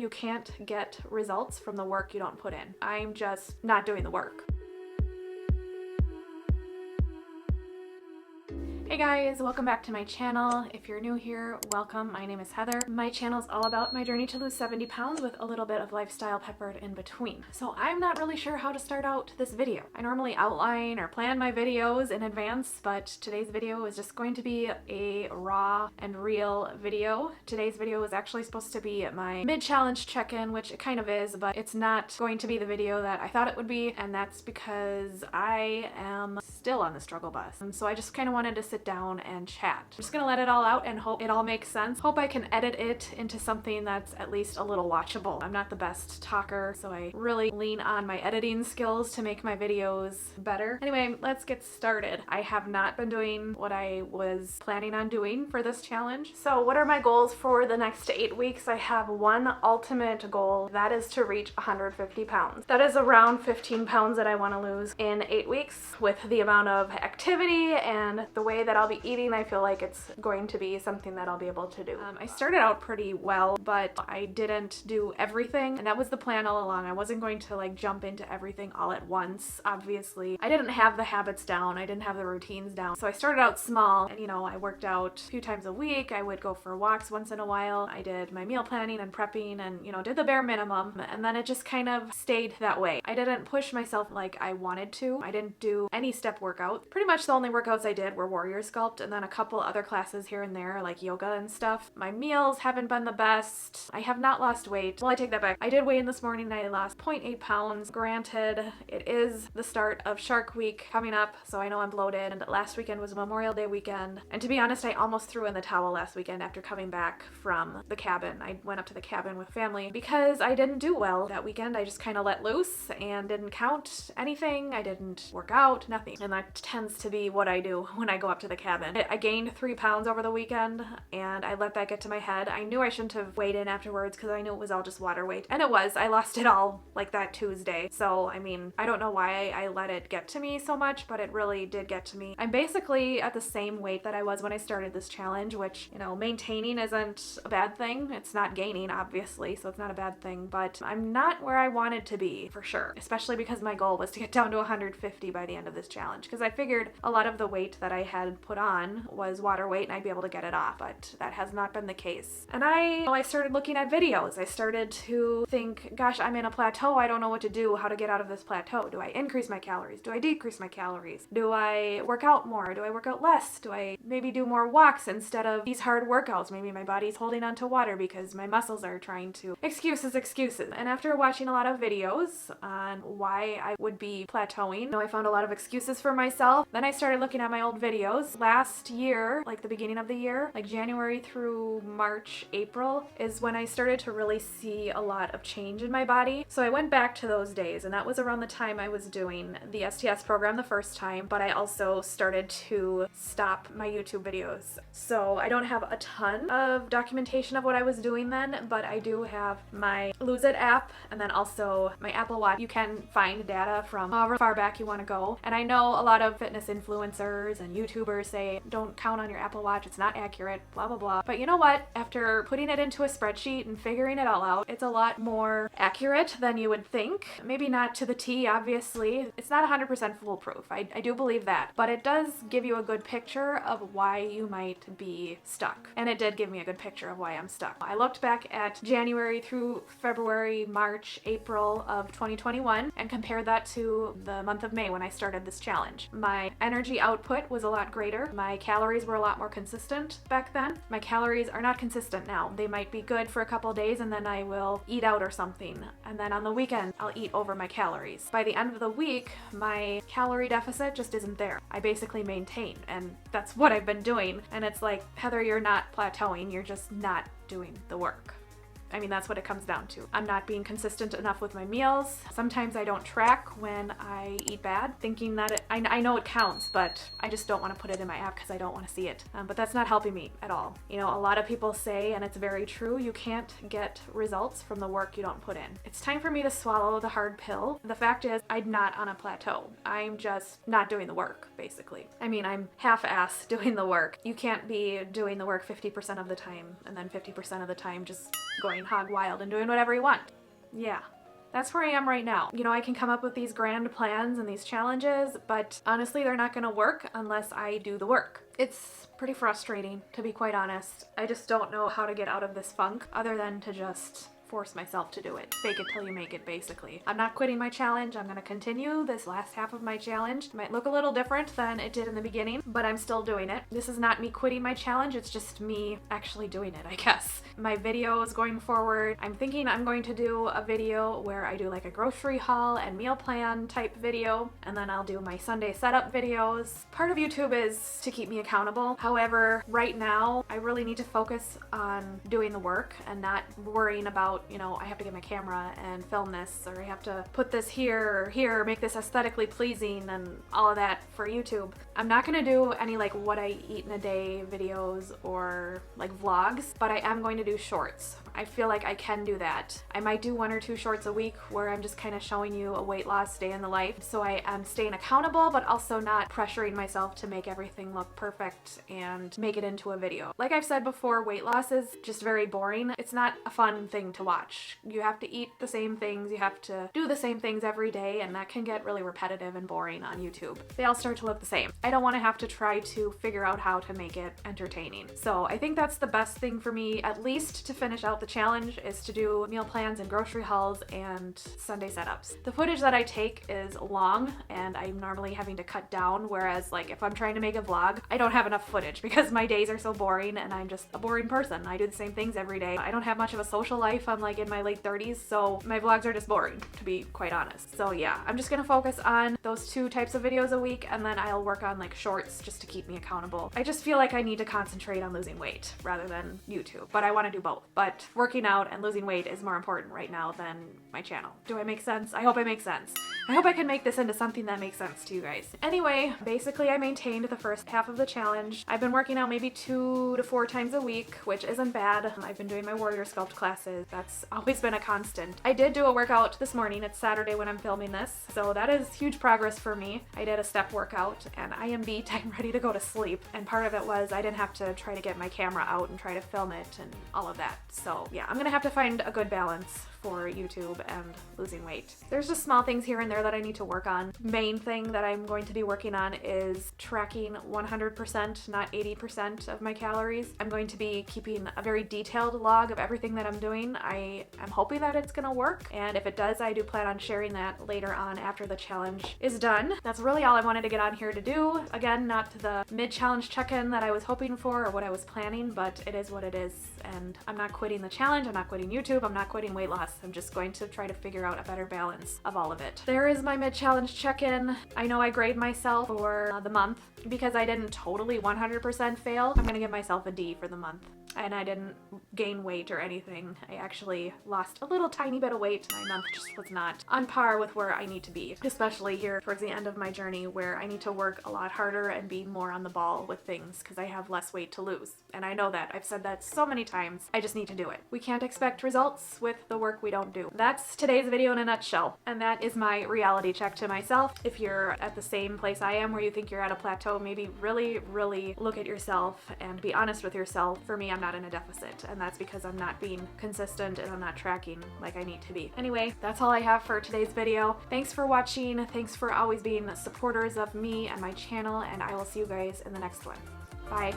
You can't get results from the work you don't put in. I'm just not doing the work. Hey guys, welcome back to my channel. If you're new here, welcome. My name is Heather. My channel is all about my journey to lose 70 pounds with a little bit of lifestyle peppered in between. So I'm not really sure how to start out this video. I normally outline or plan my videos in advance, but today's video is just going to be a raw and real video. Today's video is actually supposed to be my mid-challenge check-in, which it kind of is, but it's not going to be the video that I thought it would be, and that's because I am still on the struggle bus. And so I just kind of wanted to sit down and chat. I'm just gonna let it all out and hope it all makes sense. Hope I can edit it into something that's at least a little watchable. I'm not the best talker, so I really lean on my editing skills to make my videos better. Anyway, let's get started. I have not been doing what I was planning on doing for this challenge. So what are my goals for the next 8 weeks? I have one ultimate goal. That is to reach 150 pounds. That is around 15 pounds that I want to lose in 8 weeks. With the amount of activity and the way that I'll be eating, I feel like it's going to be something that I'll be able to do. I started out pretty well, but I didn't do everything, and that was the plan all along. I wasn't going to like jump into everything all at once. Obviously, I didn't have the habits down. I didn't have the routines down. So I started out small, and I worked out a few times a week. I would go for walks once in a while. I did my meal planning and prepping and, did the bare minimum, and then it just kind of stayed that way. I didn't push myself like I wanted to. I didn't do any step workouts. Pretty much the only workouts I did were warrior sculpt and then a couple other classes here and there like yoga and stuff. My meals haven't been the best. I have not lost weight. Well, I take that back. I did weigh in this morning and I lost 0.8 pounds. Granted, it is the start of Shark Week coming up, so I know I'm bloated, and last weekend was Memorial Day weekend. And to be honest, I almost threw in the towel last weekend after coming back from the cabin. I went up to the cabin with family because I didn't do well that weekend. I just kind of let loose and didn't count anything. I didn't work out, nothing. And that tends to be what I do when I go up to the cabin. I gained 3 pounds over the weekend and I let that get to my head. I knew I shouldn't have weighed in afterwards because I knew it was all just water weight. And it was. I lost it all like that Tuesday. So, I don't know why I let it get to me so much, but it really did get to me. I'm basically at the same weight that I was when I started this challenge, which, maintaining isn't a bad thing. It's not gaining, obviously, so it's not a bad thing, but I'm not where I wanted to be for sure, especially because my goal was to get down to 150 by the end of this challenge, because I figured a lot of the weight that I had put on was water weight and I'd be able to get it off, but that has not been the case. And I started looking at videos. I started to think, gosh, I'm in a plateau. I don't know what to do, how to get out of this plateau. Do I increase my calories? Do I decrease my calories? Do I work out more? Do I work out less? Do I maybe do more walks instead of these hard workouts? Maybe my body's holding on to water because my muscles are trying to... Excuses. And after watching a lot of videos on why I would be plateauing, I found a lot of excuses for myself. Then I started looking at my old videos. Last year, like the beginning of the year, like January through March, April, is when I started to really see a lot of change in my body. So I went back to those days, and that was around the time I was doing the STS program the first time, but I also started to stop my YouTube videos. So I don't have a ton of documentation of what I was doing then, but I do have my Lose It app and then also my Apple Watch. You can find data from however far back you want to go. And I know a lot of fitness influencers and YouTubers say, don't count on your Apple Watch, it's not accurate, blah, blah, blah. But you know what? After putting it into a spreadsheet and figuring it all out, it's a lot more accurate than you would think. Maybe not to the T, obviously. It's not 100% foolproof. I do believe that. But it does give you a good picture of why you might be stuck. And it did give me a good picture of why I'm stuck. I looked back at January through February, March, April of 2021 and compared that to the month of May when I started this challenge. My energy output was a lot greater. My calories were a lot more consistent back then. My calories are not consistent now. They might be good for a couple days and then I will eat out or something. And then on the weekend, I'll eat over my calories. By the end of the week, my calorie deficit just isn't there. I basically maintain, and that's what I've been doing. And it's like, Heather, you're not plateauing, you're just not doing the work. I mean, that's what it comes down to. I'm not being consistent enough with my meals. Sometimes I don't track when I eat bad, thinking that I know it counts, but I just don't want to put it in my app because I don't want to see it. But that's not helping me at all. You know, a lot of people say, and it's very true, you can't get results from the work you don't put in. It's time for me to swallow the hard pill. The fact is, I'm not on a plateau. I'm just not doing the work, basically. I mean, I'm half-ass doing the work. You can't be doing the work 50% of the time and then 50% of the time just going hog wild and doing whatever you want. Yeah. That's where I am right now. You know, I can come up with these grand plans and these challenges, but honestly, they're not gonna work unless I do the work. It's pretty frustrating, to be quite honest. I just don't know how to get out of this funk other than to just force myself to do it. Fake it till you make it, basically. I'm not quitting my challenge. I'm gonna continue this last half of my challenge. It might look a little different than it did in the beginning, but I'm still doing it. This is not me quitting my challenge, it's just me actually doing it, I guess. My videos going forward, I'm thinking I'm going to do a video where I do like a grocery haul and meal plan type video, and then I'll do my Sunday setup videos. Part of YouTube is to keep me accountable. However, right now, I really need to focus on doing the work and not worrying about, you know, I have to get my camera and film this, or I have to put this here or here, make this aesthetically pleasing and all of that for YouTube. I'm not gonna do any like what I eat in a day videos or like vlogs, but I am going to do shorts. I feel like I can do that. I might do 1 or 2 shorts a week where I'm just kind of showing you a weight loss day in the life. So I am staying accountable, but also not pressuring myself to make everything look perfect and make it into a video. Like I've said before, weight loss is just very boring. It's not a fun thing to watch. You have to eat the same things, you have to do the same things every day, and that can get really repetitive and boring on YouTube. They all start to look the same. I don't want to have to try to figure out how to make it entertaining. So I think that's the best thing for me, at least to finish out the challenge, is to do meal plans and grocery hauls and Sunday setups. The footage that I take is long and I'm normally having to cut down, whereas like if I'm trying to make a vlog, I don't have enough footage because my days are so boring and I'm just a boring person. I do the same things every day. I don't have much of a social life. I'm like in my late 30s, so my vlogs are just boring, to be quite honest. So yeah, I'm just gonna focus on those 2 types of videos a week, and then I'll work on like shorts just to keep me accountable. I just feel like I need to concentrate on losing weight rather than YouTube, but I want to do both. But working out and losing weight is more important right now than my channel. Do I make sense? I hope I make sense. I hope I can make this into something that makes sense to you guys. Anyway, basically I maintained the first half of the challenge. I've been working out maybe 2 to 4 times a week, which isn't bad. I've been doing my warrior sculpt classes. That's always been a constant. I did do a workout this morning. It's Saturday when I'm filming this, so that is huge progress for me. I did a step workout and I am beat. I'm ready to go to sleep, and part of it was I didn't have to try to get my camera out and try to film it and all of that. So yeah, I'm gonna have to find a good balance for YouTube and losing weight. There's just small things here and there that I need to work on. Main thing that I'm going to be working on is tracking 100%, not 80% of my calories. I'm going to be keeping a very detailed log of everything that I'm doing. I am hoping that it's gonna work, and if it does, I do plan on sharing that later on after the challenge is done. That's really all I wanted to get on here to do. Again, not the mid-challenge check-in that I was hoping for or what I was planning, but it is what it is, and I'm not quitting the challenge, I'm not quitting YouTube, I'm not quitting weight loss. I'm just going to try to figure out a better balance of all of it. There is my mid-challenge check-in. I know I grade myself for the month because I didn't totally 100% fail. I'm gonna give myself a D for the month. And I didn't gain weight or anything. I actually lost a little tiny bit of weight. My month just was not on par with where I need to be, especially here towards the end of my journey where I need to work a lot harder and be more on the ball with things because I have less weight to lose. And I know that. I've said that so many times. I just need to do it. We can't expect results with the work we don't do. That's today's video in a nutshell. And that is my reality check to myself. If you're at the same place I am where you think you're at a plateau, maybe really look at yourself and be honest with yourself. For me, I'm not in a deficit, and that's because I'm not being consistent and I'm not tracking like I need to be. Anyway, that's all I have for today's video. Thanks for watching. Thanks for always being supporters of me and my channel, and I will see you guys in the next one. Bye.